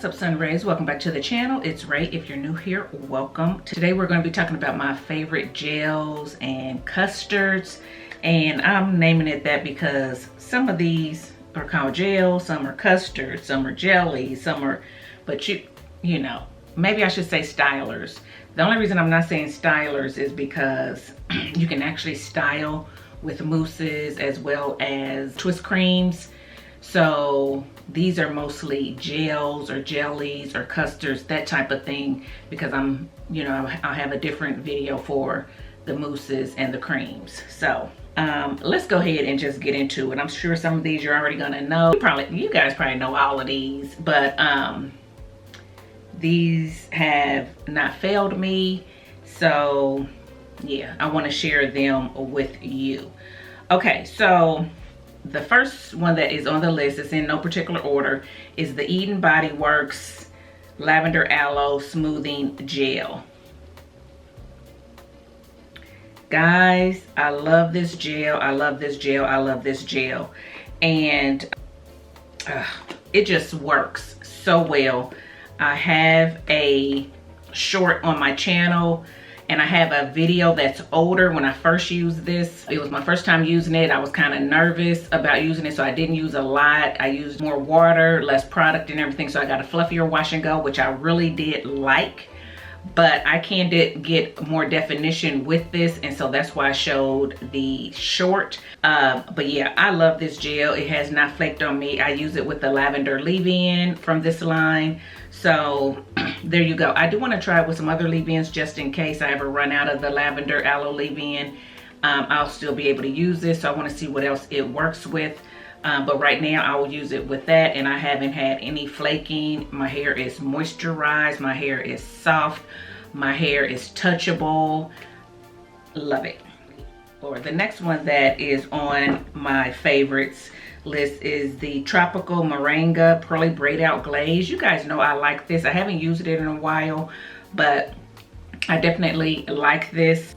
what's up, Sun Rays? Welcome back to the channel. It's Ray. If you're new here, welcome. Today we're going to be talking about my favorite gels and custards, and I'm naming it that because some of these are called gels, some are custards, some are jellies, some are, but you know, maybe I should say stylers. The only reason I'm not saying stylers is because you can actually style with mousses as well as twist creams. So these are mostly gels or jellies or custards, that type of thing, because I'll have a different video for the mousses and the creams. So let's go ahead and just get into it. I'm sure some of these you're already gonna know. You guys probably know all of these, but these have not failed me. So yeah, I want to share them with you. Okay, so the first one that is on the list, is in no particular order, is the Eden Body Works Lavender Aloe Smoothing Gel. Guys, I love this gel. I love this gel. I love this gel. And it just works so well. I have a short on my channel, and I have a video that's older when I first used this. It was my first time using it. I was kind of nervous about using it, so I didn't use a lot. I used more water, less product and everything, so I got a fluffier wash and go, which I really did like. But I can get more definition with this, and so that's why I showed the short. But yeah, I love this gel. It has not flaked on me. I use it with the lavender leave-in from this line. So there you go. I do want to try it with some other leave-ins just in case I ever run out of the lavender aloe leave-in. I'll still be able to use this, so I want to see what else it works with. But right now I will use it with that, and I haven't had any flaking. My hair is moisturized, my hair is soft, my hair is touchable. Love it. Or the next one that is on my favorites list is the Tropical Moringa Pearly Braid Out Glaze. You guys know I like this. I haven't used it in a while, but I definitely like this.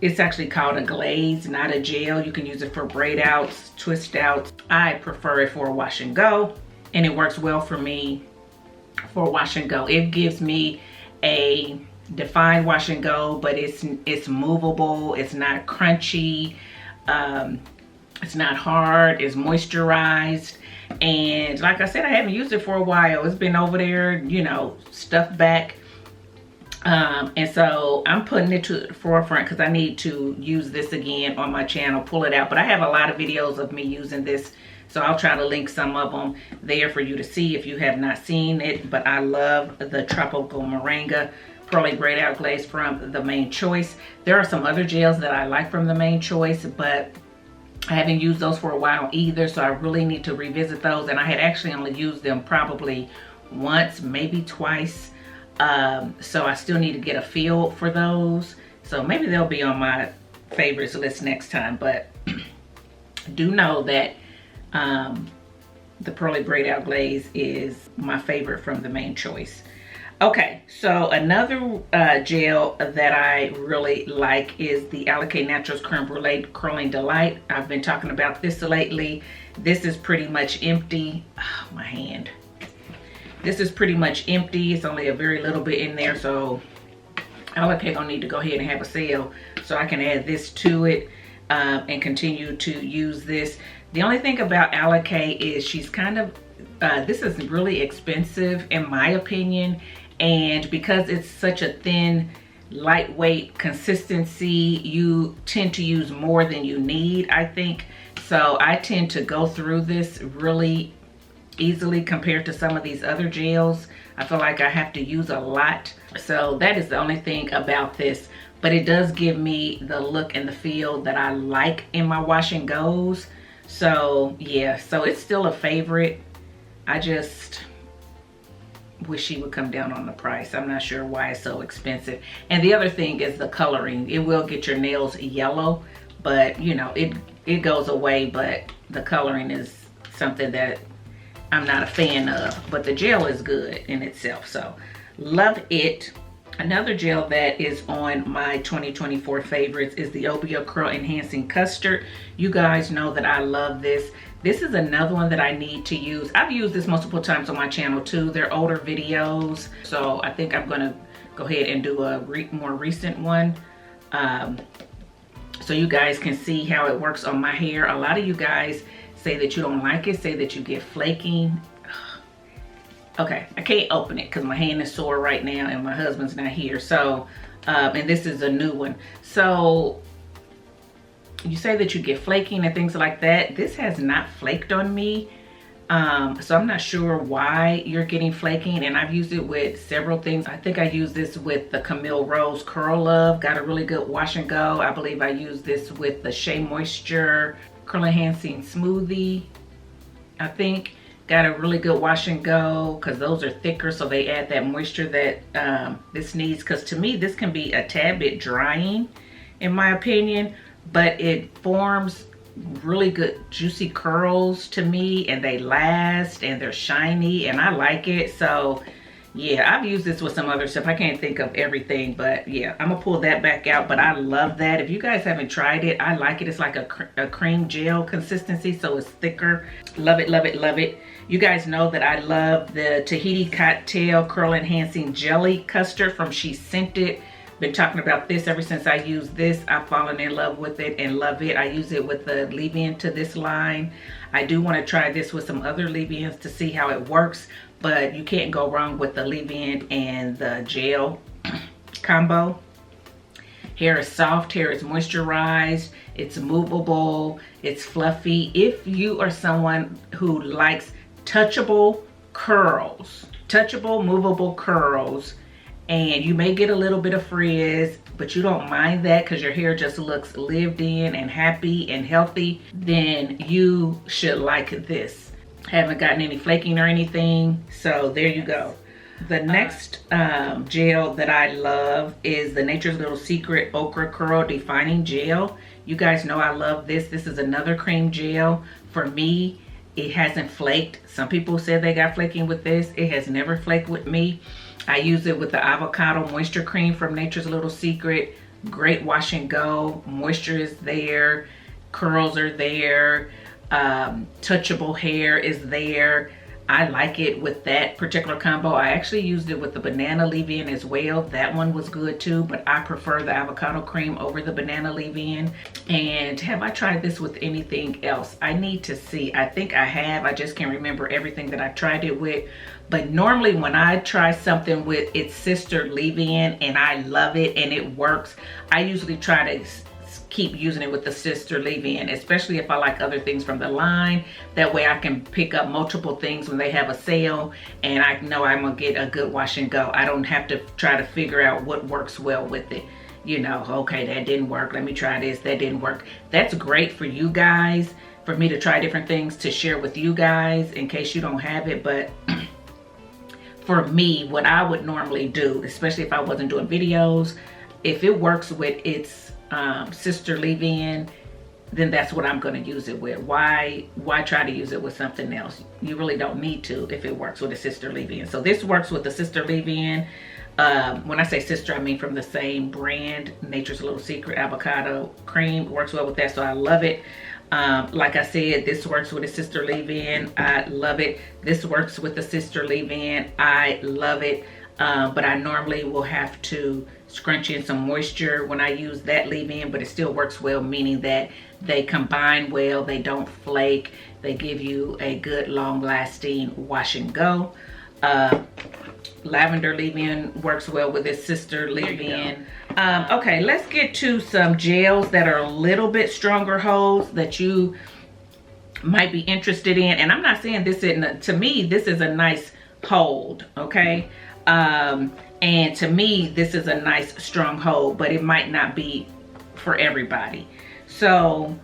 It's actually called a glaze, not a gel. You can use it for braid outs, twist outs. I prefer it for a wash and go, and it works well for me for a wash and go. It gives me a defined wash and go, but it's movable. It's not crunchy. It's not hard. It's moisturized. And like I said, I haven't used it for a while. It's been over there, you know, stuffed back. And so I'm putting it to the forefront because I need to use this again on my channel, pull it out. But I have a lot of videos of me using this, so I'll try to link some of them there for you to see if you have not seen it. But I love the Tropical Moringa Pearly Braid Out Glaze from the Main Choice. There are some other gels that I like from the Main Choice, but I haven't used those for a while either, so I really need to revisit those. And I had actually only used them probably once, maybe twice. So I still need to get a feel for those. So maybe they'll be on my favorites list next time. But do know that the Pearly Braid Out Glaze is my favorite from the Main Choice. Okay, so another gel that I really like is the Alikay Naturals Creme Brulee Curling Delight. I've been talking about this lately. This is pretty much empty. Oh, my hand. This is pretty much empty. It's only a very little bit in there, so Alikay gonna need to go ahead and have a sale so I can add this to it and continue to use this. The only thing about Alikay is she's kind of, this is really expensive in my opinion, and because it's such a thin, lightweight consistency, you tend to use more than you need, I think. So I tend to go through this really easily compared to some of these other gels. I feel like I have to use a lot. So that is the only thing about this, but it does give me the look and the feel that I like in my wash and goes. So yeah, so it's still a favorite. I just wish she would come down on the price. I'm not sure why it's so expensive. And the other thing is the coloring. It will get your nails yellow, but you know, it goes away, but the coloring is something that I'm not a fan of, but the gel is good in itself. So love it. Another gel that is on my 2024 favorites is the Obia Curl Enhancing Custard. You guys know that I love this. This is another one that I need to use. I've used this multiple times on my channel too. They're older videos, so I think I'm gonna go ahead and do a more recent one. So you guys can see how it works on my hair. A lot of you guys say that you don't like it, say that you get flaking. Okay, I can't open it because my hand is sore right now and my husband's not here. So, and this is a new one. So you say that you get flaking and things like that. This has not flaked on me. So I'm not sure why you're getting flaking, and I've used it with several things. I think I used this with the Camille Rose Curl Love, got a really good wash and go. I believe I used this with the Shea Moisture Curl Enhancing Smoothie. I think got a really good wash and go because those are thicker, so they add that moisture that this needs, because to me this can be a tad bit drying in my opinion, but it forms really good juicy curls to me, and they last and they're shiny and I like it. So yeah, I've used this with some other stuff. I can't think of everything, but yeah, I'm gonna pull that back out. But I love that. If you guys haven't tried it, I like it. It's like a cream gel consistency, so it's thicker. Love it, love it, love it. You guys know that I love the Tahiti Cocktail Curl Enhancing Jelly Custard from She Scented. Been talking about this ever since I used this. I've fallen in love with it and love it. I use it with the leave-in to this line. I do want to try this with some other leave-ins to see how it works, but you can't go wrong with the leave-in and the gel combo. Hair is soft, hair is moisturized, it's movable, it's fluffy. If you are someone who likes touchable curls, touchable movable curls, and you may get a little bit of frizz, but you don't mind that because your hair just looks lived in and happy and healthy, then you should like this. Haven't gotten any flaking or anything, so there you go. The next gel that I love is the Nature's Little Secret Ochre Curl Defining Gel. You guys know I love this. This is another cream gel. For me, it hasn't flaked. Some people said they got flaking with this. It has never flaked with me. I use it with the Avocado Moisture Cream from Nature's Little Secret. Great wash and go. Moisture is there. Curls are there. Touchable hair is there. I like it with that particular combo. I actually used it with the banana leave-in as well. That one was good too, but I prefer the avocado cream over the banana leave-in. And have I tried this with anything else? I need to see. I think I have. I just can't remember everything that I've tried it with. But normally when I try something with its sister leave-in and I love it and it works, I usually try to keep using it with the sister leave-in, especially if I like other things from the line. That way I can pick up multiple things when they have a sale and I know I'm gonna get a good wash and go. I don't have to try to figure out what works well with it. You know, okay, that didn't work, let me try this, that didn't work. That's great for you guys, for me to try different things to share with you guys in case you don't have it. But for me, what I would normally do, especially if I wasn't doing videos, if it works with its sister leave-in, then that's what I'm going to use it with. Why try to use it with something else? You really don't need to if it works with a sister leave-in. So this works with the sister leave-in. When I say sister, I mean from the same brand, Nature's Little Secret Avocado Cream. Works well with that, so I love it. Like I said, this works with a sister leave-in. I love it. This works with the sister leave-in. I love it. But I normally will have to scrunch in some moisture when I use that leave-in, but it still works well, meaning that they combine well, they don't flake, they give you a good long-lasting wash and go. Lavender leave-in works well with its sister leave-in. Okay, let's get to some gels that are a little bit stronger holds that you might be interested in. And I'm not saying this isn't, to me, this is a nice hold, okay? And to me, this is a nice strong hold, but it might not be for everybody. So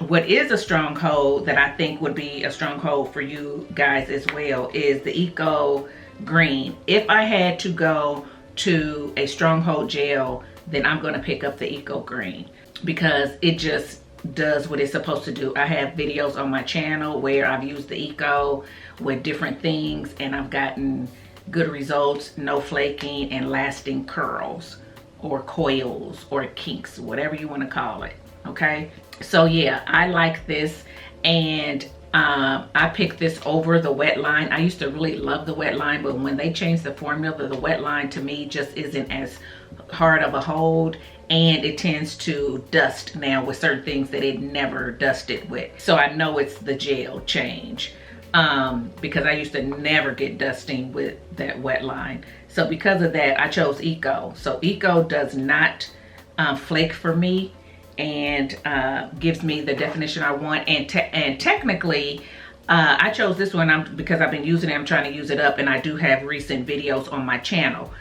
what is a strong hold that I think would be a strong hold for you guys as well is the Eco Green. If I had to go to a stronghold gel, then I'm going to pick up the Eco Green because it just does what it's supposed to do. I have videos on my channel where I've used the Eco with different things and I've gotten good results, no flaking, and lasting curls or coils or kinks, whatever you want to call it. Okay, so yeah, I like this, and I picked this over the wet line. I used to really love the wet line, but when they changed the formula, the wet line to me just isn't as hard of a hold, and it tends to dust now with certain things that it never dusted with. So I know it's the gel change, because I used to never get dusting with that wet line. So because of that, I chose Eco. So Eco does not flake for me, and gives me the definition I want. And technically, I chose this one because I've been using it. I'm trying to use it up, and I do have recent videos on my channel.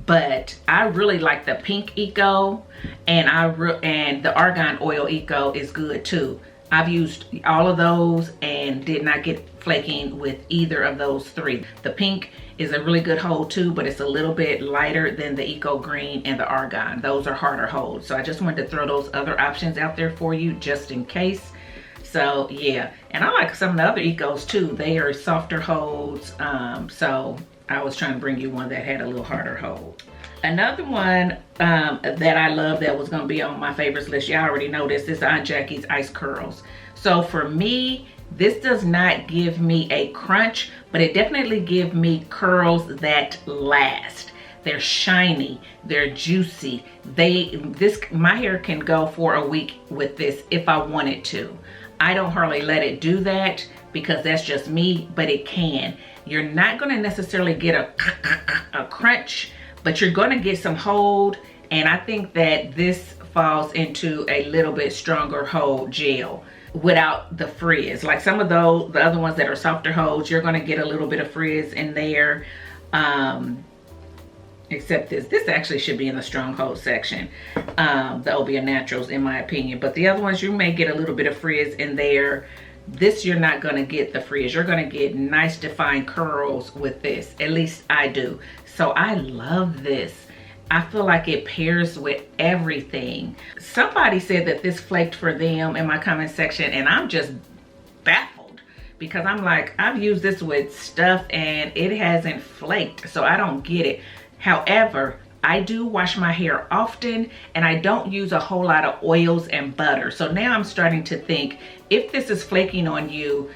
But I really like the pink Eco, and the argan oil Eco is good too. I've used all of those and did not get flaking with either of those three. The pink is a really good hold too, but it's a little bit lighter than the Eco Green and the argan. Those are harder holds. So I just wanted to throw those other options out there for you just in case. So yeah, and I like some of the other Ecos too. They are softer holds. So I was trying to bring you one that had a little harder hold. Another one that I love that was going to be on my favorites list, you already know this, is Aunt Jackie's Ice Curls. So for me, this does not give me a crunch, but it definitely gives me curls that last. They're shiny, they're juicy. My hair can go for a week with this if I wanted to. I don't hardly let it do that because that's just me, but it can. You're not going to necessarily get a crunch, but you're going to get some hold, and I think that this falls into a little bit stronger hold gel without the frizz. Like some of the other ones that are softer holds, you're going to get a little bit of frizz in there, except this actually should be in the strong hold section, the Obia Naturals, in my opinion. But the other ones, you may get a little bit of frizz in there. This, you're not going to get the frizz. You're going to get nice defined curls with this. At least I do. So I love this. I feel like it pairs with everything. Somebody said that this flaked for them in my comment section, and I'm just baffled because I'm like, I've used this with stuff and it hasn't flaked. So I don't get it. However, I do wash my hair often, and I don't use a whole lot of oils and butter. So now I'm starting to think, if this is flaking on you,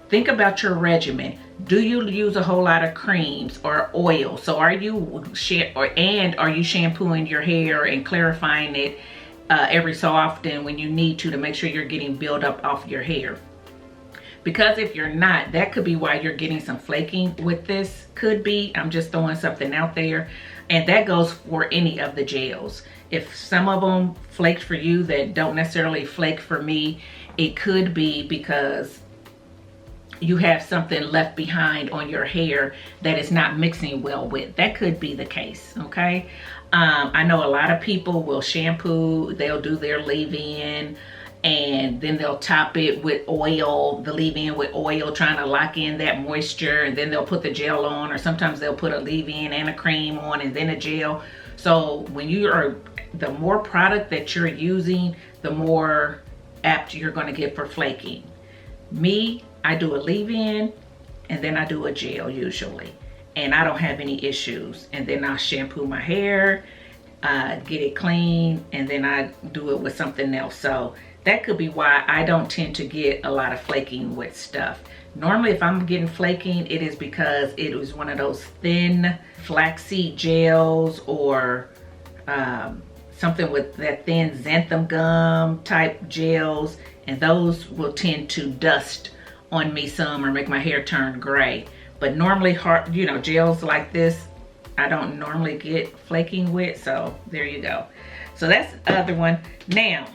think about your regimen. Do you use a whole lot of creams or oil? So are you shampooing your hair and clarifying it every so often when you need to make sure you're getting buildup off your hair? Because if you're not, that could be why you're getting some flaking with this. Could be. I'm just throwing something out there. And that goes for any of the gels. If some of them flaked for you that don't necessarily flake for me, it could be because you have something left behind on your hair that is not mixing well with. That could be the case, okay? I know a lot of people will shampoo, they'll do their leave-in, and then they'll top it with oil, the leave-in with oil, trying to lock in that moisture, and then they'll put the gel on, or sometimes they'll put a leave-in and a cream on and then a gel. So when the more product that you're using, the more apt you're going to get for flaking. Me, I do a leave-in and then I do a gel usually, and I don't have any issues. And then I'll shampoo my hair, get it clean, and then I do it with something else. So that could be why I don't tend to get a lot of flaking with stuff. Normally, if I'm getting flaking, it is because it was one of those thin flaxseed gels, or something with that thin xanthan gum type gels, and those will tend to dust on me some or make my hair turn gray. But normally, hard, gels like this, I don't normally get flaking with. So there you go. So that's the other one. Now,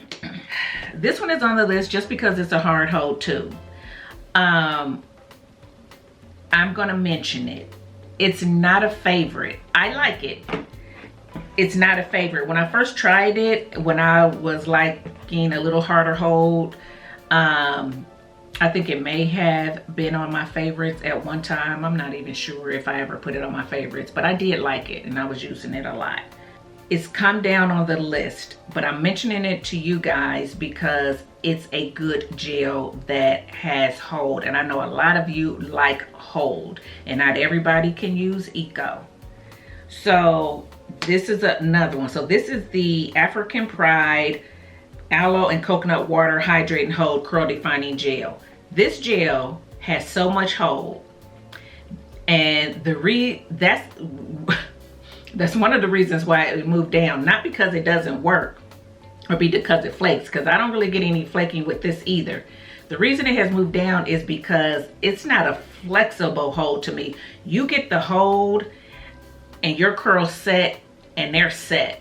this one is on the list just because it's a hard hold too. I'm gonna mention it. It's not a favorite. I like it. It's not a favorite. When I first tried it, when I was liking a little harder hold, I think it may have been on my favorites at one time. I'm not even sure if I ever put it on my favorites, but I did like it and I was using it a lot. It's come down on the list, but I'm mentioning it to you guys because it's a good gel that has hold. And I know a lot of you like hold, and not everybody can use Eco. So this is another one. So this is the African Pride Aloe and Coconut Water Hydrate and Hold Curl Defining Gel. This gel has so much hold, and that's one of the reasons why it moved down. Not because it doesn't work or because it flakes, because I don't really get any flaking with this either. The reason it has moved down is because it's not a flexible hold to me. You get the hold and your curls set and they're set.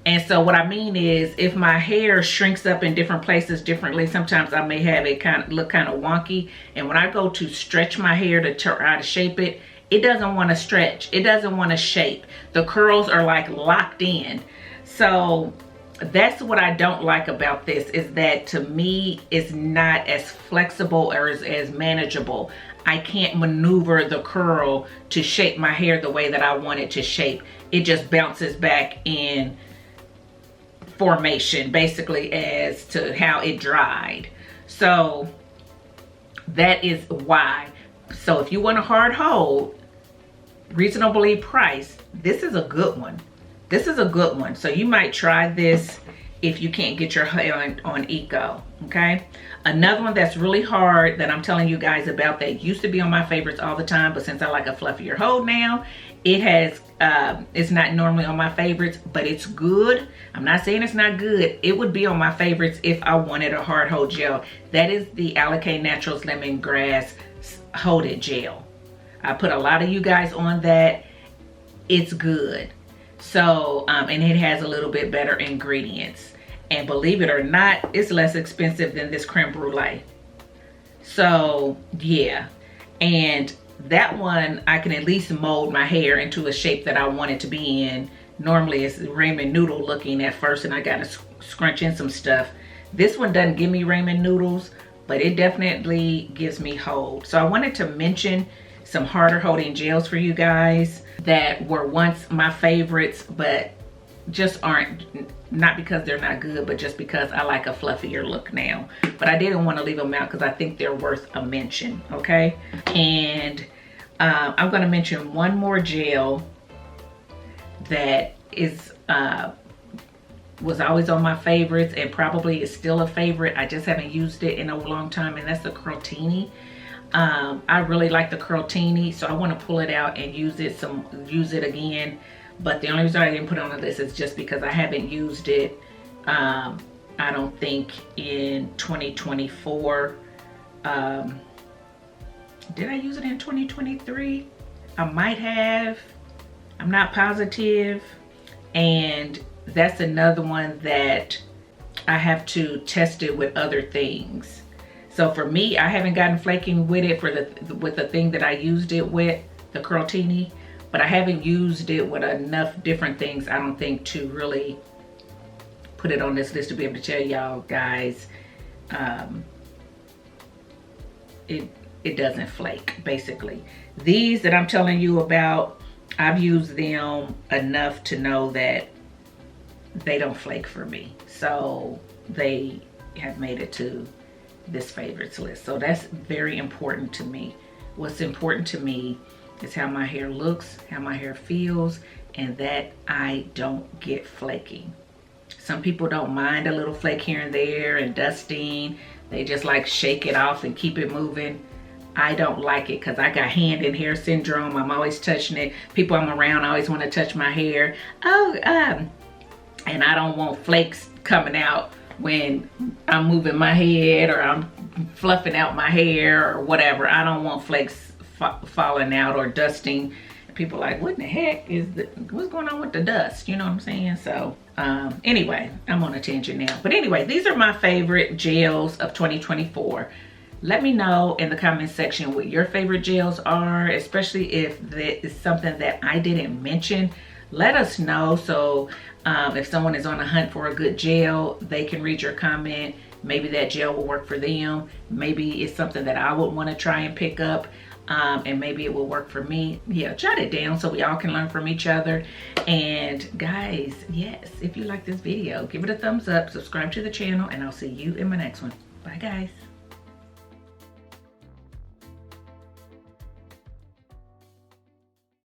And so what I mean is, if my hair shrinks up in different places differently, sometimes I may have it look kind of wonky. And when I go to stretch my hair to try to shape it, it doesn't want to stretch. It doesn't want to shape. The curls are like locked in. So that's what I don't like about this, is that to me, it's not as flexible or as manageable. I can't maneuver the curl to shape my hair the way that I want it to shape. It just bounces back in formation, basically, as to how it dried. So that is why. So if you want a hard hold, reasonably priced, this is a good one. This is a good one. So you might try this if you can't get your hair on Eco, okay? Another one that's really hard that I'm telling you guys about, that used to be on my favorites all the time, but since I like a fluffier hold now, it has, it's not normally on my favorites, but it's good. I'm not saying it's not good. It would be on my favorites if I wanted a hard hold gel. That is the Alikay Naturals Lemongrass Hold It Gel. I put a lot of you guys on that. It's good. So, and it has a little bit better ingredients. And believe it or not, it's less expensive than this creme brulee. So, yeah. And that one, I can at least mold my hair into a shape that I want it to be in. Normally, it's ramen noodle looking at first, and I got to scrunch in some stuff. This one doesn't give me ramen noodles, but it definitely gives me hold. So I wanted to mention some harder holding gels for you guys that were once my favorites, but just aren't, not because they're not good, but just because I like a fluffier look now. But I didn't want to leave them out because I think they're worth a mention, okay? And I'm going to mention one more gel that is was always on my favorites and probably is still a favorite. I just haven't used it in a long time, and that's the Curltini. I really like the Curltini, so I want to pull it out and use it again. But the only reason I didn't put it on the list is just because I haven't used it, I don't think, in 2024. Did I use it in 2023? I might have. I'm not positive. And that's another one that I have to test it with other things. So for me, I haven't gotten flaking with it with the thing that I used it with, the Curltini, but I haven't used it with enough different things, I don't think, to really put it on this list to be able to tell y'all guys it doesn't flake, basically. These that I'm telling you about, I've used them enough to know that they don't flake for me. So they have made it to this favorites list. So that's very important to me. What's important to me is how my hair looks, how my hair feels, and that I don't get flaking. Some people don't mind a little flake here and there and dusting. They just like shake it off and keep it moving. I don't like it because I got hand and hair syndrome. I'm always touching it. People I'm around always want to touch my hair. And I don't want flakes coming out when I'm moving my head or I'm fluffing out my hair or whatever. I don't want flakes falling out or dusting. People are like, what in the heck is what's going on with the dust? You know what I'm saying? So anyway, I'm on a tangent now. But anyway, these are my favorite gels of 2024. Let me know in the comment section what your favorite gels are, especially if that is something that I didn't mention. Let us know, so if someone is on a hunt for a good gel, they can read your comment. Maybe that gel will work for them. Maybe it's something that I would want to try and pick up. and maybe it will work for me. Yeah, jot it down so we all can learn from each other. And guys, yes, if you like this video, give it a thumbs up, subscribe to the channel, and I'll see you in my next one. Bye guys.